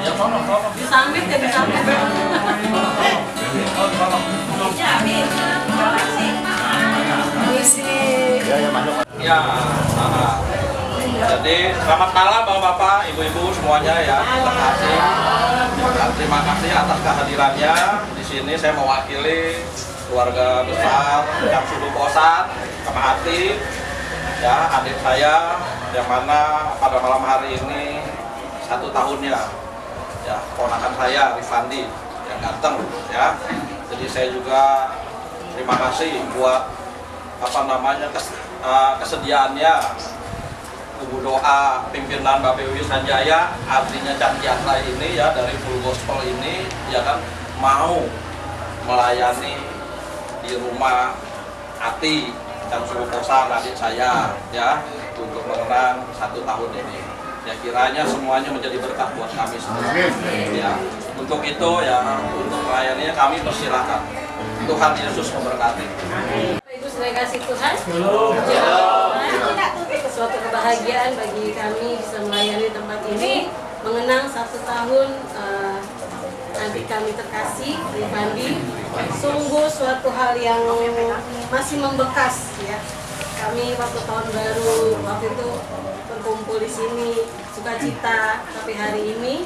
Disamit ya, disamit. Ya, jadi selamat malam Bapak-Bapak, Ibu-ibu semuanya ya. Terima kasih atas kehadirannya di sini. Saya mewakili keluarga besar yang suku Posat, Kemahati, ya adik saya yang mana pada malam hari ini 1 tahunnya, ya ponakan saya Rifandi yang ganteng, ya. Jadi saya juga terima kasih buat kesediaannya Kubu Doa pimpinan Bapak Wiwi Sanjaya, artinya Cantiatra ini ya, dari Full Gospel ini ya kan, mau melayani di rumah Ati dan suku Kosan adik saya ya, untuk mengenang 1 tahun ini. Ya kiranya semuanya menjadi berkah buat kami semua. Ya, untuk itu ya, untuk melayaninya kami persilakan. Tuhan Yesus memberkati. Ibu sudah kasih Tuhan. Suatu kebahagiaan bagi kami bisa melayani tempat ini, mengenang 1 tahun adik kami terkasih Rifandi. Sungguh suatu hal yang masih membekas ya. Kami waktu tahun baru waktu itu berkumpul di sini sukacita, tapi hari ini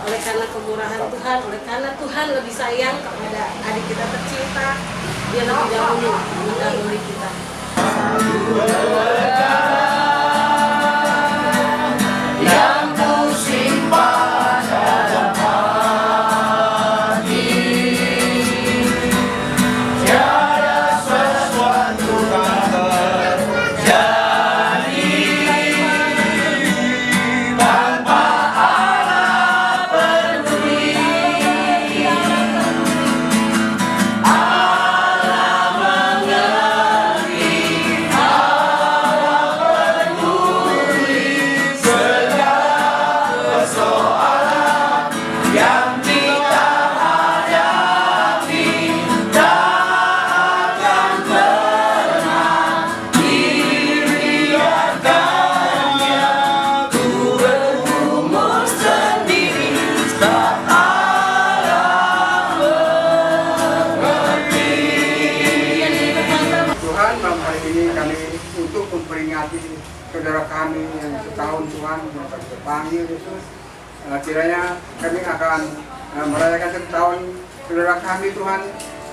oleh karena kemurahan Tuhan, oleh karena Tuhan lebih sayang kepada adik kita tercinta, dia lebih dahulu mendahului kita. Yang kusimpan dalam hati, tiada sesuatu yang terjadi tanpa Allah peduli. Allah mengerti, Allah peduli segala persoalan yang kita hadapi, tak akan pernah dibiarkannya ku bergumul sendiri, tak Allah mengerti. Tuhan, malam hari ini kami untuk memperingati saudara kami yang setahun Tuhan yang kami terpanggil Yesus. Kiranya kami akan merayakan 1 tahun saudara kami Tuhan.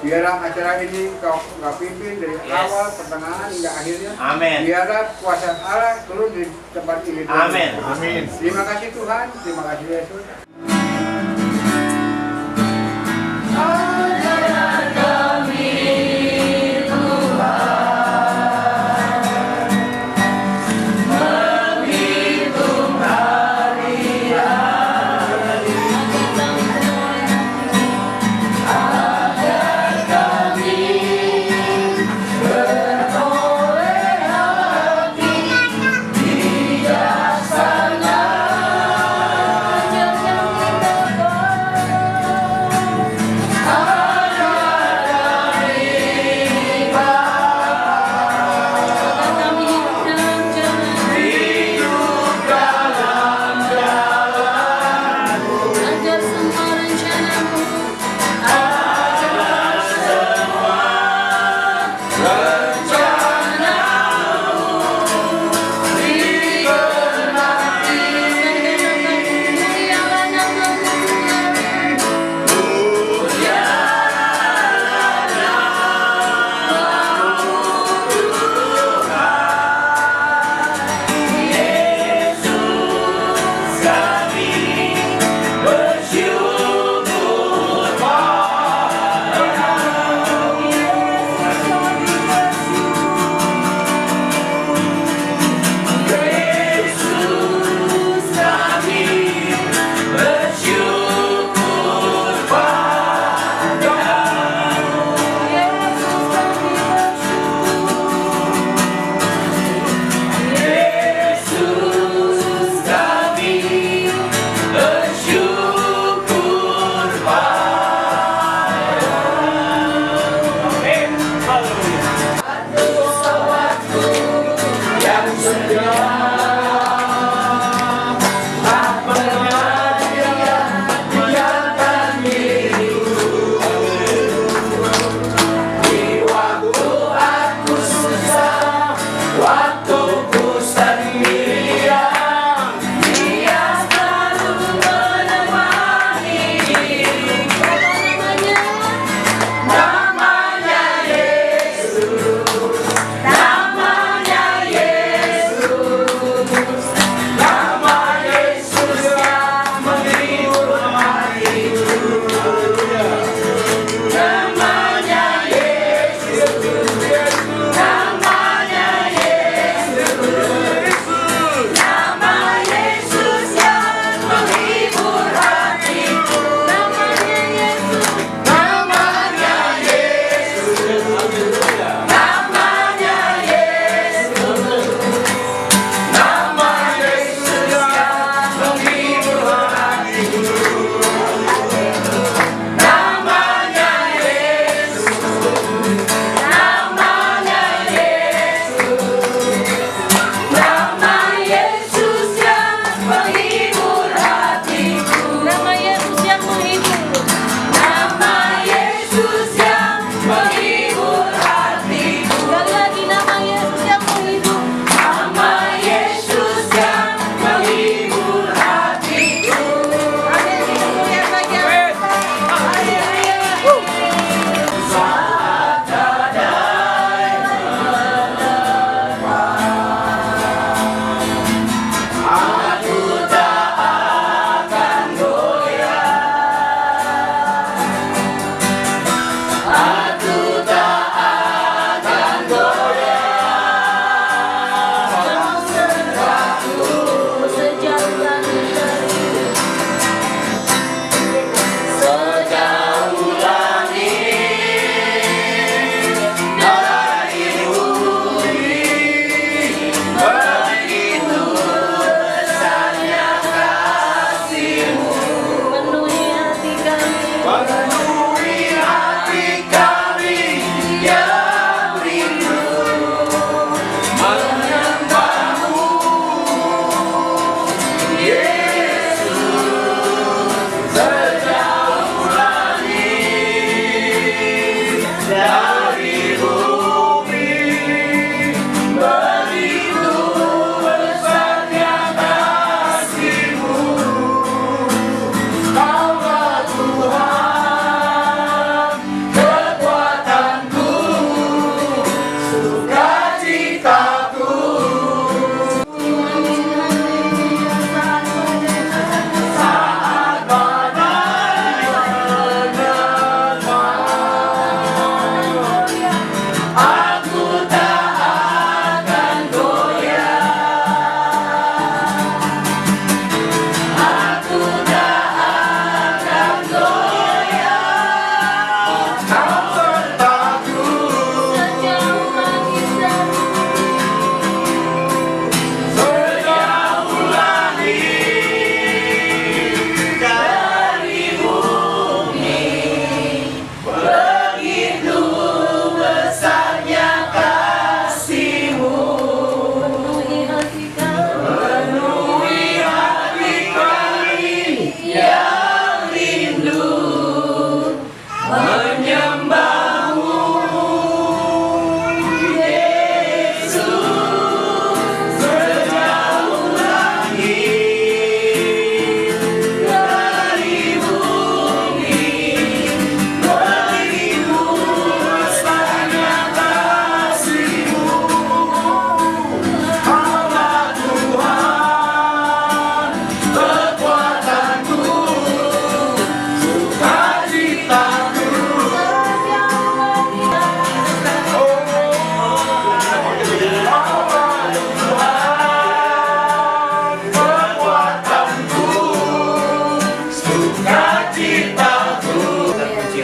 Biarlah acara ini kau pimpin dari awal, pertengahan hingga akhirnya. Amin. Biarlah kuasa Allah turun di tempat ini Tuhan. Amin. Amin. Terima kasih Tuhan, terima kasih Yesus.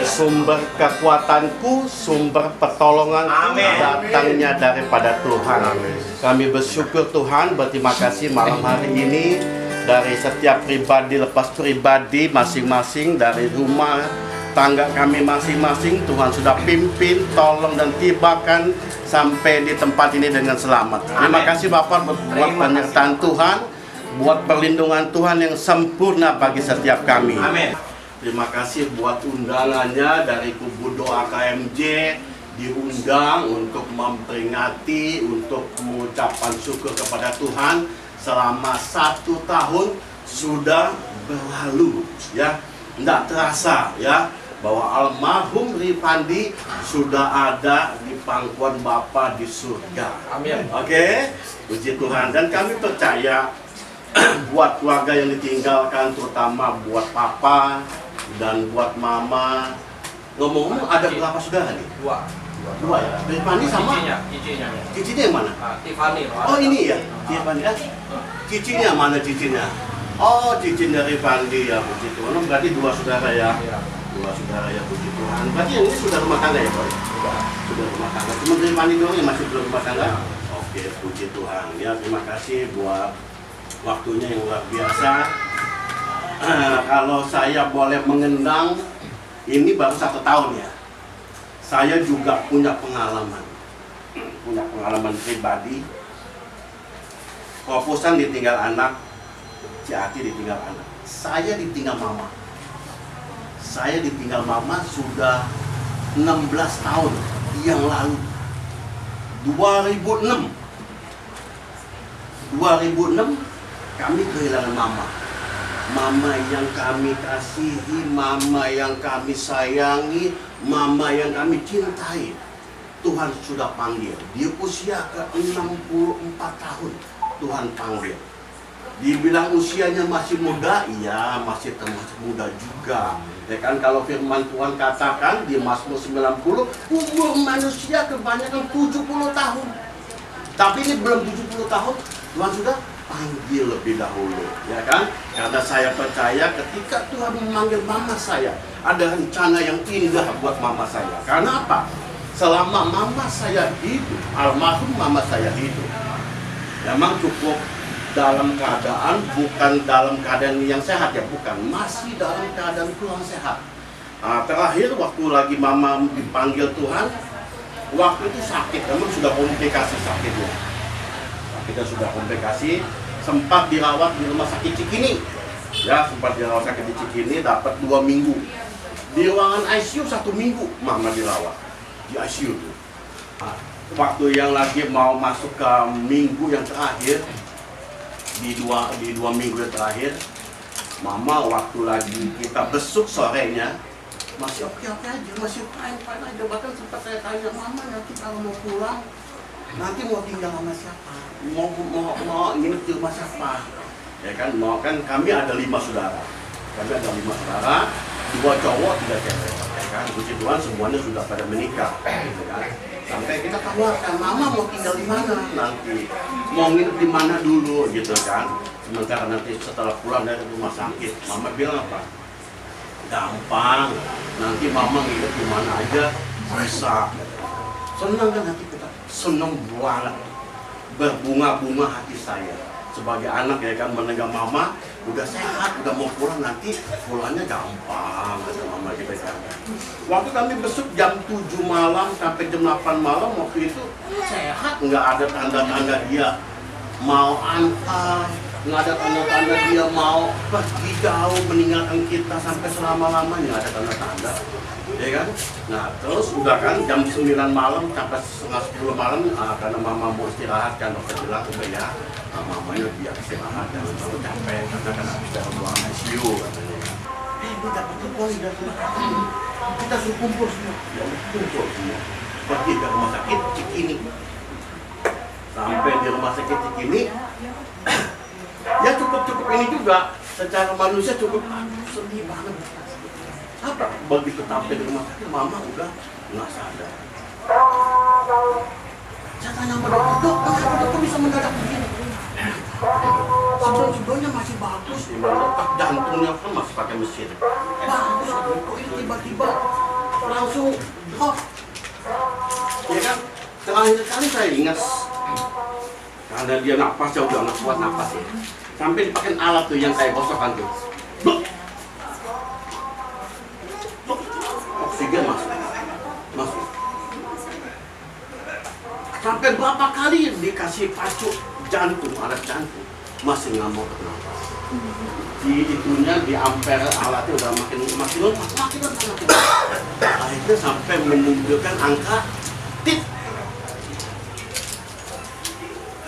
Sumber kekuatanku, sumber pertolonganku datangnya daripada Tuhan. Kami bersyukur Tuhan, berterima kasih malam hari ini dari setiap pribadi lepas pribadi masing-masing, dari rumah tangga kami masing-masing. Tuhan sudah pimpin, tolong dan tibakan sampai di tempat ini dengan selamat. Terima kasih Bapak buat penyertaan Tuhan, buat perlindungan Tuhan yang sempurna bagi setiap kami. Amin. Terima kasih buat undangannya dari kubu doa KMJ, diundang untuk memperingati, untuk mengucapkan syukur kepada Tuhan selama 1 tahun sudah berlalu, ya. Tidak terasa, ya, bahwa almarhum Rifandi sudah ada di pangkuan Bapa di surga. Amin. Oke, puji Tuhan. Dan kami percaya buat keluarga yang ditinggalkan, terutama buat Papa dan buat Mama. Ngomong-ngomong, ada berapa saudara nih? Dua ya? Rifandi sama? Cicinya yang mana? Tiffany. Oh ini ya? Tiffany. Cicinya mana cicinya? Oh, cincin dari Rifandi ya, puji Tuhan. Berarti 2 saudara ya? 2 saudara ya, puji Tuhan. Berarti yang ini sudah rumah tangga ya, Boy? Sudah rumah tangga. Cuma Rifandi doang yang masih belum rumah tangga? Oke, puji Tuhan. Ya, terima kasih buat waktunya yang luar biasa. Kalau saya boleh mengenang, ini baru 1 tahun ya. Saya juga punya pengalaman pribadi. Kopusan ditinggal anak, Ciati ditinggal anak. Saya ditinggal mama. Saya ditinggal mama sudah 16 tahun yang lalu. 2006 kami kehilangan mama. Mama yang kami kasihi, mama yang kami sayangi, mama yang kami cintai. Tuhan sudah panggil. Di usia ke-64 tahun Tuhan panggil. Dibilang usianya masih muda, iya masih termasuk muda juga. Ya kan, kalau firman Tuhan katakan di Mazmur 90, umur manusia kebanyakan 70 tahun. Tapi ini belum 70 tahun, Tuhan sudah panggil lebih dahulu, ya kan? Karena saya percaya ketika Tuhan memanggil mama saya, ada rencana yang indah buat mama saya. Karena apa? Selama mama saya hidup, almarhum mama saya hidup, memang cukup dalam keadaan, bukan dalam keadaan yang sehat ya, bukan, masih dalam keadaan kurang sehat. Terakhir waktu lagi mama dipanggil Tuhan, waktu itu sakit, memang sudah komplikasi sakitnya. Kita sudah komplikasi, sempat dirawat di rumah sakit Cikini. Ya, sempat dirawat sakit di Cikini, dapat 2 minggu. Di ruangan ICU 1 minggu mama dirawat di ICU tuh. Waktu yang lagi mau masuk ke minggu yang terakhir, di dua minggu yang terakhir, mama waktu lagi kita besuk sorenya masih oke aja, masih fine aja. Bahkan sempat saya tanya, mama nanti kalau mau pulang nanti mau tinggal sama siapa, mau nginep di rumah siapa, ya kan? Mau kan kami ada 5 saudara, 2 cowok 3 cewek, ya kan? Puji Tuhan semuanya sudah pada menikah, gitu kan? Sampai kita tawarkan, mama mau tinggal di mana nanti, mau nginep di mana dulu, gitu kan? Sementara nanti setelah pulang dari rumah sakit, mama bilang apa? Gampang, nanti mama nginep di mana aja bisa. Senang kan hati kita? Senang banget, berbunga-bunga hati saya sebagai anak, ya kan, mendengar mama udah sehat, udah mau pulang, nanti pulangnya gampang, kata mama kita kan. Waktu kami besuk jam 7 malam sampai jam 8 malam, waktu itu sehat, nggak ada tanda-tanda dia mau antar, nggak ada tanda-tanda dia mau pergi jauh meninggalkan kita sampai selama-lamanya, nggak ada tanda-tanda, ya kan? Nah terus udah kan jam 9 malam sampai setengah 10 malam, karena mama mau istirahat kan, dokter bilang udah ya, mamanya biar istirahat, jangan terlalu capek karena kan habis dari ruang ICU katanya. Ini dapat telepon dari rumah sakit, kita suruh kumpul semua, ya kumpul semua, pergi ke rumah sakit Cikini. Sampai di rumah sakit Cikini, ya cukup ini juga, secara manusia cukup sedih banget. Apa? Begitu sampai di rumah sakit, mama udah nggak sadar. Saya tanya sama dokter, kenapa dokter bisa mendadak begini? Sebelum-sebelumnya masih bagus, letak jantungnya kan masih pakai mesin. Bagus, kok ini tiba-tiba langsung hot. Ya kan, terakhir kali saya ingat karena dia napasnya udah nggak kuat napas ya. Sampai dipakai alat tuh yang kayak gosokkan tuh. Oksigen masuk. Sampai berapa kali dikasih pacu jantung, alat jantung, masih nggak mau bernafas. Di itunya, di ampere alatnya udah makin lemah. Akhirnya sampai menunjukkan angka tit.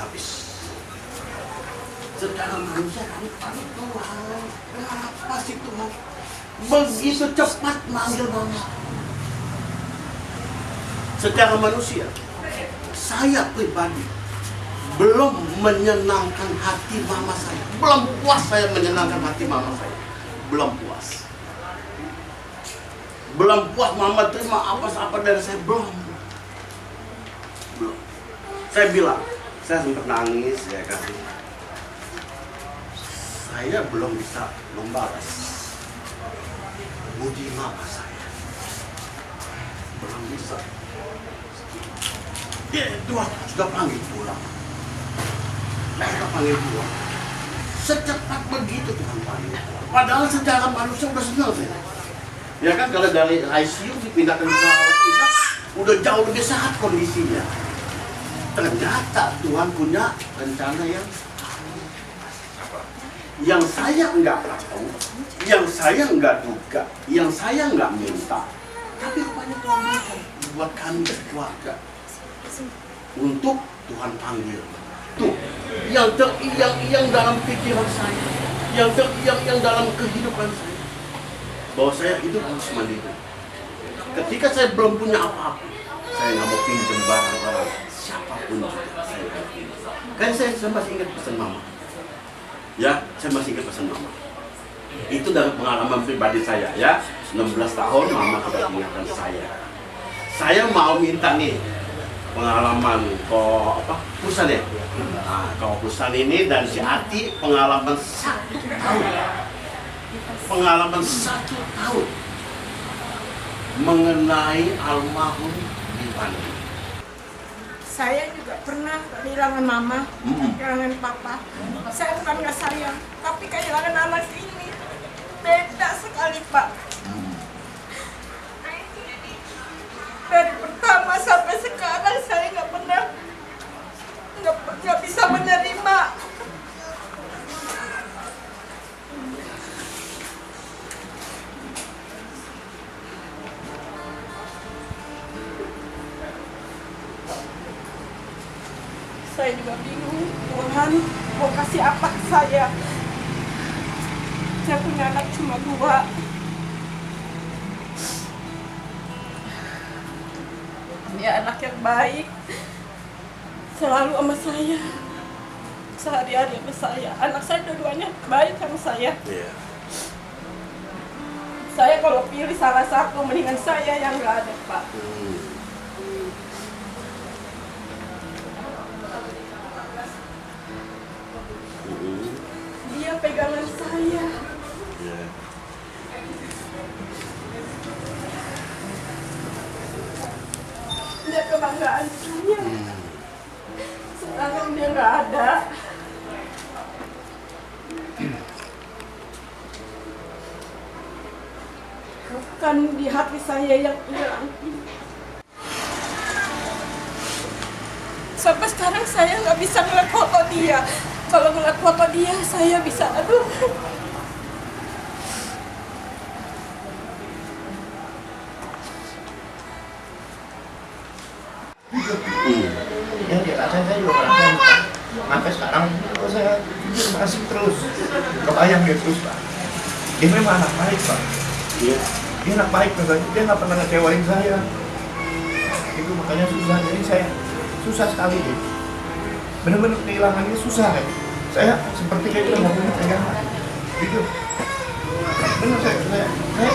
Habis. Secara manusia kami panik Tuhan. Kenapa sih Tuhan? Begitu cepat manggil mama. Secara manusia, saya pribadi belum menyenangkan hati mama saya. Belum puas saya menyenangkan hati mama saya. Belum puas. Belum puas mama terima apa-apa dari saya. Belum. Saya bilang, saya sempat nangis, ya kan. Saya belum bisa membalas budi mama saya. Belum bisa. Ya, Tuhan sudah panggil pulang. Mereka panggil pulang. Secepat begitu Tuhan panggil pulang. Padahal secara manusia udah senang saya. Ya kan, kalau dari ICU dipindahkan ke rawat inap, udah jauh lebih sehat kondisinya. Ternyata Tuhan punya rencana yang saya nggak tahu, yang saya nggak duga, yang saya nggak minta. Tapi rupanya Tuhan minta buat kami keluarga. Untuk Tuhan panggil. Tuh, yang dalam pikiran saya, yang dalam kehidupan saya, bahwa saya hidup harus mandiri. Ketika saya belum punya apa-apa, saya nggak mau pinjam barang-barang siapapun juga. Kan saya masih ingat pesan mama. Ya, saya masih ingat pesan mama. Itu dari pengalaman pribadi saya ya. 16 tahun mama sudah mengingatkan saya. Saya mau minta nih pengalaman Pusan ya. Nah, Pusan ini dan si Ati pengalaman 1 tahun. Pengalaman 1 tahun mengenai almarhum Rifandi. Saya juga pernah kehilangan mama, kehilangan papa. Saya bukan nggak sayang, tapi kehilangan anak ini beda sekali Pak. Dari pertama sampai sekarang saya nggak bisa menerima. Saya juga bingung, Tuhan mau kasih apa ke saya? Saya punya anak cuma 2. Dia anak yang baik, selalu sama saya, sehari-hari sama saya. Anak saya dua-duanya baik sama saya. Saya kalau pilih salah satu, mendingan saya yang nggak ada Pak. Dia pegangan saya. Dia kebanggaan saya. Sekarang dia nggak ada. Bukan di hati saya yang hilang. Sampai sekarang saya nggak bisa ngeliat foto dia. Kalau ngeliat foto dia, saya bisa, aduh. Ya di atas saya juga ngerasain Pak. Sampai sekarang kalau saya masih terus kebayang dia terus Pak. Dia memang anak baik Pak. Dia anak baik, dia nggak pernah ngecewain saya. Itu makanya susah, jadi saya susah sekali deh. Benar-benar kehilangannya susah kan. Saya seperti kayak itu nggak punya pegangan. Gitu. Benar saya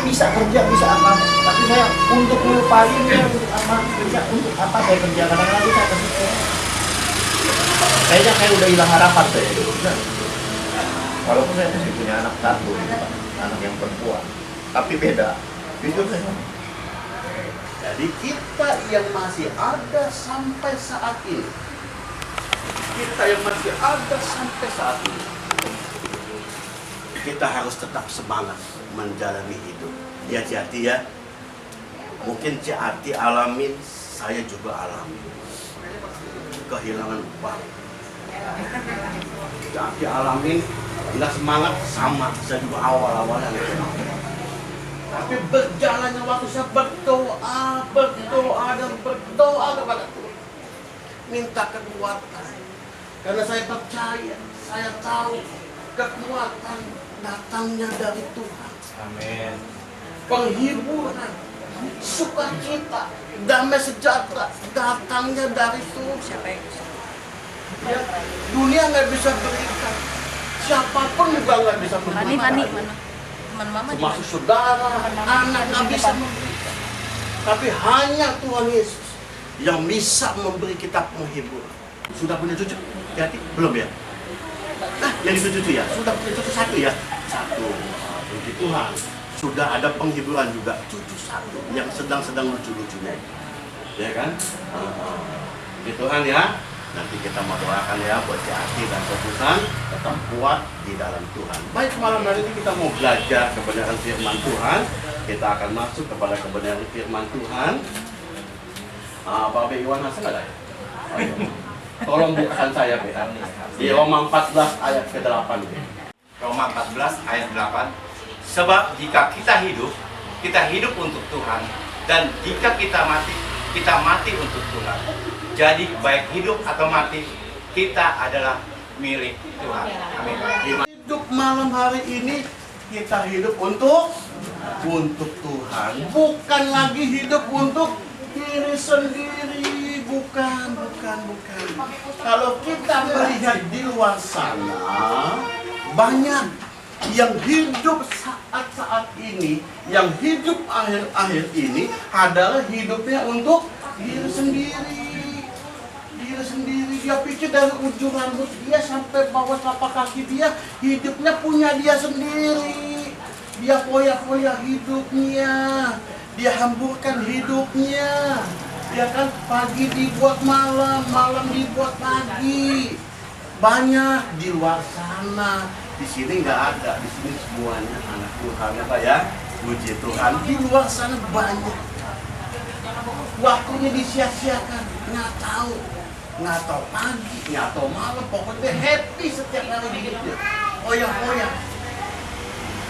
bisa kerja, bisa apa, tapi saya untuk melupain dia, untuk apa kerja, untuk apa saya kerja, kadang-kadang saya kesini. Kayaknya saya udah hilang harapan saya dulu. Walaupun saya masih punya anak satu, gitu, Pak. Anak yang perempuan. Tapi beda. Jujur saya. Jadi kita yang masih ada sampai saat ini, kita yang masih ada sampai saat ini, kita harus tetap semangat menjalani hidup. Ya Ciati ya, mungkin Ciati alamin, saya juga alami kehilangan uang. Ciati alamin, nggak semangat sama, saya juga awal-awalnya nggak semangat. Tapi berjalannya waktu saya berdoa dan berdoa kepada Tuhan, minta kekuatan. Karena saya percaya, saya tahu kekuatan datangnya dari Tuhan. Amin. Penghiburan, sukacita, damai sejahtera datangnya dari Tuhan. Ya, dunia nggak bisa berikan, siapapun juga nggak bisa memberikan. Teman mama Termasuk saudara, anak nggak bisa memberikan. Tapi hanya Tuhan Yesus yang bisa memberi kita penghiburan. Sudah punya cucu? Hati? Belum ya? Nah, yang cucu ya? Sudah punya cucu satu ya? Satu. Puji Tuhan. Sudah ada penghiburan juga. Cucu satu yang sedang lucu-lucunya. Ya kan? Puji Tuhan ya. Nanti kita mau doakan ya buat hati dan fokusan tetap kuat di dalam Tuhan. Baik, malam hari ini kita mau belajar kebenaran firman Tuhan. Kita akan masuk kepada kebenaran firman Tuhan. Pak Iwan Hasan ada ya? Oh, iya. Tolong bukakan saya, Be. Di Roma 14 ayat ke-8. Roma 14 ayat 8. Sebab jika kita hidup untuk Tuhan, dan jika kita mati untuk Tuhan. Jadi baik hidup atau mati, kita adalah milik Tuhan. Amin. Hidup malam hari ini, kita hidup untuk Tuhan. Bukan lagi hidup untuk diri sendiri. Bukan. Kalau kita melihat di luar sana, banyak yang hidup saat ini, yang hidup akhir-akhir ini adalah hidupnya untuk diri sendiri. Dia pikir dari ujung rambut dia sampai bawah telapak kaki dia, hidupnya punya dia sendiri. Dia foya-foya hidupnya, dia hamburkan hidupnya. Ya kan, pagi dibuat malam, malam dibuat pagi. Banyak di luar sana. Di sini nggak ada, di sini semuanya anak Tuhan, apa ya? Puji Tuhan. Di luar sana banyak. Waktunya disia-siakan, nggak tahu pagi, nggak tahu malam, pokoknya happy setiap hari hidupnya. Oya-oya.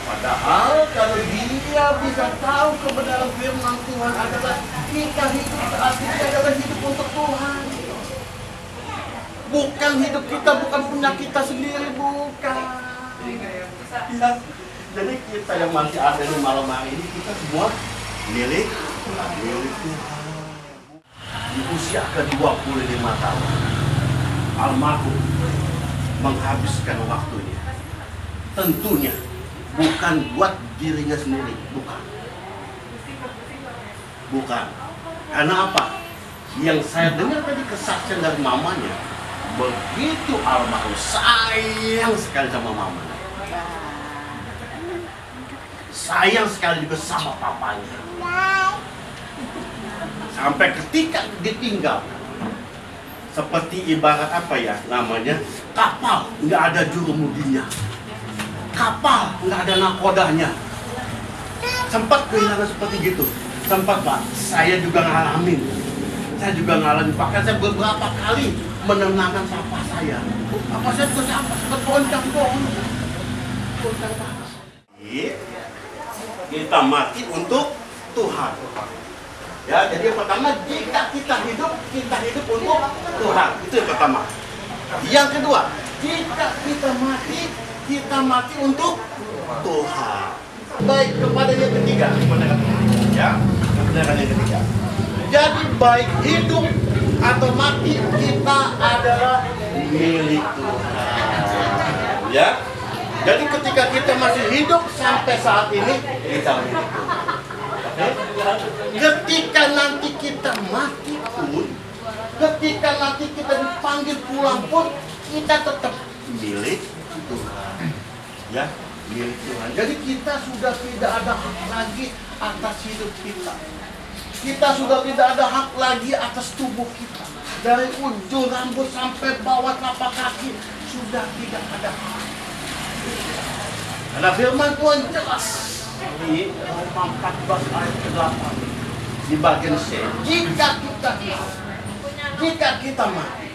Padahal kalau dia bisa tahu kebenaran firman Tuhan adalah kita hidup saat ini adalah hidup untuk Tuhan. Bukan hidup kita, bukan punya kita sendiri, bukan. Ya. Jadi kita yang masih ada di malam hari ini, kita semua milik Tuhan. Di usia ke-25 tahun, almarhum menghabiskan waktunya. Tentunya bukan buat dirinya sendiri, bukan. Karena apa? Yang saya dengar tadi kesaksian dari mamanya, begitu almarhum sayang sekali sama mamanya, sayang sekali juga sama papanya. Sampai ketika ditinggal, seperti ibarat apa ya namanya, kapal nggak ada jurumudinya, kapal nggak ada nakodanya. Sempat kehilangan seperti gitu, sempat Pak. Saya juga ngalamin, bahkan saya beberapa kali menenangkan papa saya. Papa saya juga sempat goncang. Kita mati untuk Tuhan. Ya, jadi yang pertama, jika kita hidup untuk Tuhan. Itu yang pertama. Yang kedua, jika kita mati untuk Tuhan. Baik, kepada yang ketiga. Ya, kebenaran yang ketiga. Jadi baik hidup atau mati, kita adalah milik Tuhan. Ya. Jadi ketika kita masih hidup sampai saat ini, kita milik Tuhan. Ketika nanti kita mati pun, Ketika nanti kita dipanggil pulang pun, kita tetap milik Tuhan. Ya, milik Tuhan. Jadi kita sudah tidak ada hak lagi atas hidup kita. Kita sudah tidak ada hak lagi atas tubuh kita. Dari ujung rambut sampai bawah telapak kaki sudah tidak ada hak. Karena firman Tuhan jelas di Roma 14 ayat 8 di bagian C. Jika kita mati,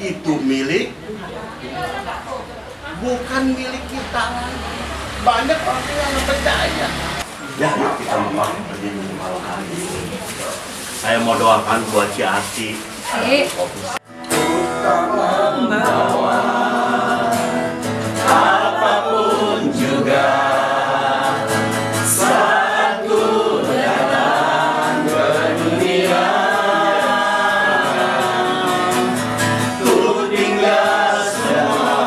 itu milik bukan milik kita. Banyak orang yang percaya. Ya, yuk kita membangun perjanjian malam hari ini. Saya mau doakan buat si Ati. Membawa apapun juga saat ku datang ke dunia, ku tinggal semua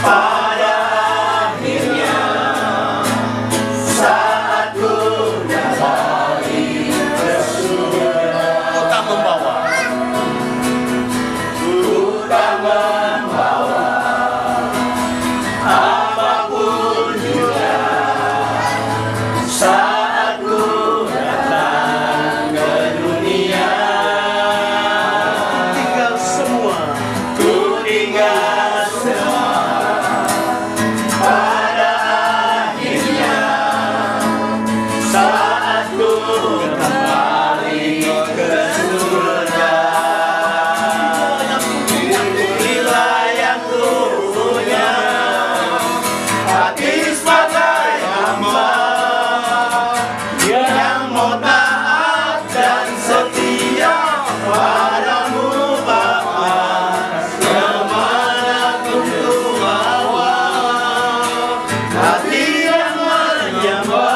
pada akhirnya saat ku kembali ke surga. Ku tak membawa apapun juga saat ku datang ke dunia, tinggal semua. ku tinggal semua pada akhirnya saat ku kembali ke surga. Inilah yang ku punya, hati sebagai hamba yang mau taat dan setia padamu Bapa. Kemana ku bawa hati yang menyembah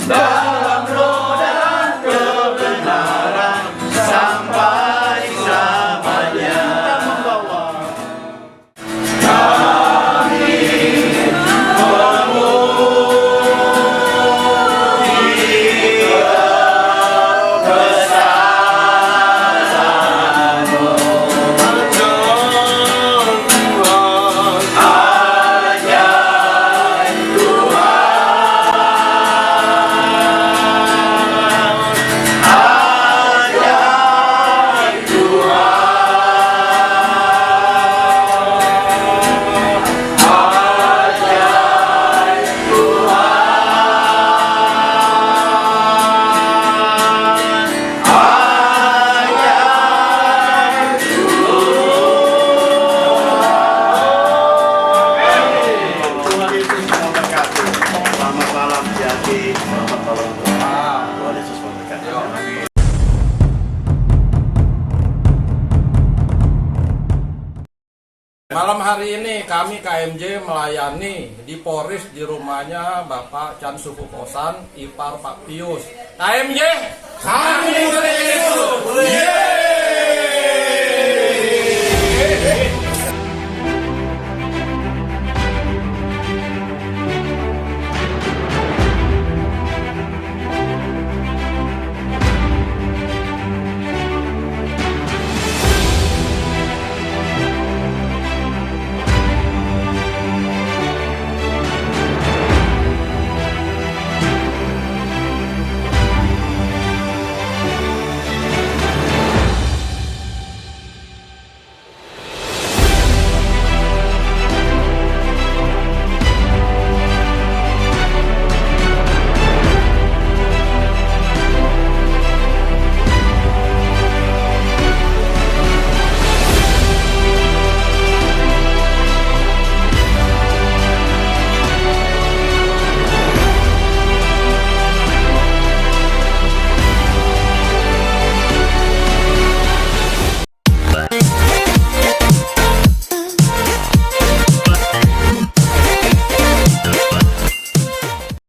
dalam roh dan kebenaran sampai selamanya. Tuhan Yesus memberkati. Selamat malam si Ati. Selamat malam. Tuhan Yesus memberkati. Malam hari ini kami KMJ melayani di Poris di rumahnya Bapak Chan Suku Kosan, ipar Pak Pius. KMJ, kami Yesus.